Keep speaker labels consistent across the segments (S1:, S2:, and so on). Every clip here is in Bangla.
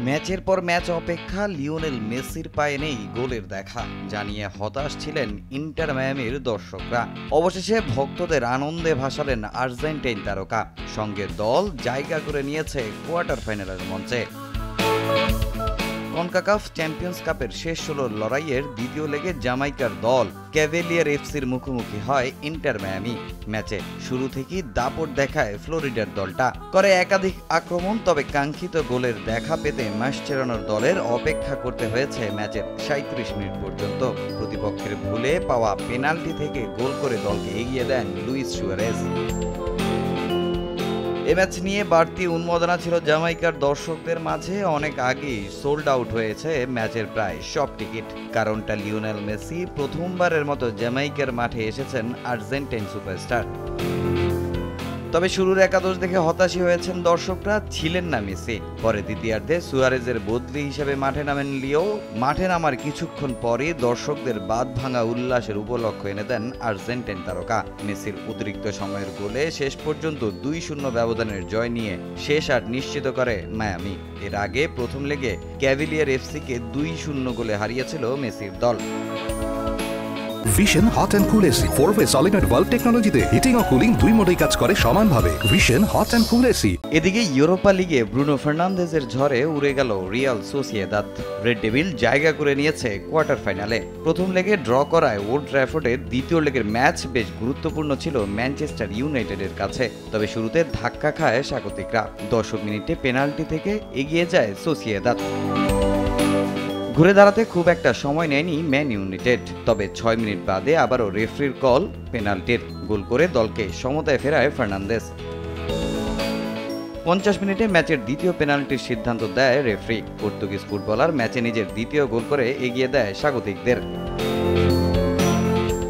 S1: ম্যাচের পর ম্যাচ অপেক্ষা লিওনেল মেসির পায়ে নেই গোলের দেখা জানিয়ে হতাশ ছিলেন ইন্টার মায়ামির দর্শকরা। অবশেষে ভক্তদের আনন্দে ভাসালেন আর্জেন্টাইন তারকা। সঙ্গে দল জায়গা করে নিয়েছে কোয়ার্টার ফাইনালের মঞ্চে। কনকাকাফ চ্যাম্পিয়ন্স কাপের শেষ ১৬ লড়াইয়ের দ্বিতীয় লেগে জামাইকার দল ক্যাভেলিয়ার এফসির মুখোমুখি হয় ইন্টার মায়ামি। ম্যাচে শুরু থেকেই দাপট দেখায় ফ্লোরিডার দলটা, করে একাধিক আক্রমণ, তবে কাঙ্ক্ষিত গোলের দেখা পেতে মাসচেরানোর দলের অপেক্ষা করতে হয়েছে ম্যাচের ৩৭ মিনিট পর্যন্ত। প্রতিপক্ষের ভুলে পাওয়া পেনাল্টি থেকে গোল করে দলকে এগিয়ে দেন লুইস সুয়ারেজ। এ ম্যাচ নিয়ে বাড়তি উন্মাদনা ছিল জামাইকার দর্শকদের মাঝে। অনেক আগেই সোল্ড আউট হয়েছে ম্যাচের প্রায় সব টিকিট। কারণটা লিওনেল মেসি প্রথমবারের মতো জামাইকার মাঠে এসেছেন আর্জেন্টাইন সুপারস্টার। তবে শুরুর একাদশ দেখে হতাশই হয়েছেন দর্শকরা, ছিলেন না মেসি। পরে দ্বিতীয়ার্ধে সুয়ারেজের বদলি হিসেবে মাঠে নামেন লিও। মাঠে নামার কিছুক্ষণ পরই দর্শকদের বাঁধ ভাঙা উল্লাসের উপলক্ষ এনে দেন আর্জেন্টাইন তারকা। মেসির অতিরিক্ত সময়ের গোলে শেষ পর্যন্ত ২-০ ব্যবধানের জয় নিয়ে শেষ ৮ নিশ্চিত করে মায়ামি। এর আগে প্রথম লেগে ক্যাভিলিয়ার এফসিকে ২-০ গোলে হারিয়েছিল মেসির দল।
S2: Vision hot and cool AC 4-way solenoid valve টেকনোলজিতে হিটিং ও কুলিং দুই মোডেই কাজ করে সমানভাবে। Vision hot and cool AC.
S1: এদিকে ইউরোপা লিগে ব্রুনো ফার্নান্দেজের ঝড়ে উড়ে গেল রিয়াল সোসিয়েদাদ। রেড ডেভিল জায়গা করে নিয়েছে কোয়ার্টার ফাইনালে। প্রথম লেগে ড্র করায় ওল্ড ট্র্যাফোর্ডের দ্বিতীয় লেগের ম্যাচ বেশ গুরুত্বপূর্ণ ছিল ম্যানচেস্টার ইউনাইটেডের কাছে। তবে শুরুতে ধাক্কা খায় স্বাগতিকরা। ১০ মিনিটে পেনাল্টি থেকে এগিয়ে যায় সোসিয়েদাদ। ঘুরে দাঁড়াতে খুব একটা সময় নেয়নি ম্যান ইউনাইটেড। তবে ৬ মিনিট বাদে আবারও রেফারির কল পেনাল্টির। গোল করে দলকে সমতায় ফেরায় ফার্নান্দেজ। ৫০ মিনিটে ম্যাচের দ্বিতীয় পেনাল্টির সিদ্ধান্ত দেয় রেফারি। পর্তুগিজ ফুটবলার ম্যাচে নিজের দ্বিতীয় গোল করে এগিয়ে দেয় স্বাগতিকদের।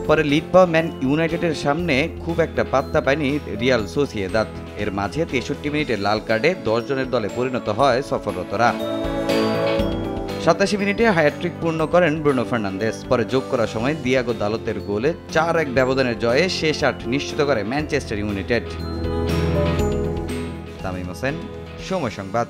S1: পরে লিড পাওয়া ম্যান ইউনাইটেডের সামনে খুব একটা পাত্তা পায়নি রিয়াল সোসিয়েদাদ। এর মাঝে ৬৩ মিনিটে লাল কার্ডে ১০ জনের দলে পরিণত হয় সফররতরা। ৮৭ মিনিটে হ্যাটট্রিক পূর্ণ করেন ব্রুনো ফার্নান্দেজ। পরে যোগ করার সময় দিয়াগো দালতের গোলে ৪-১ ব্যবধানের জয়ে শেষ ৮ নিশ্চিত করে ম্যানচেস্টার ইউনাইটেড। তামিম হোসেন, সময় সংবাদ।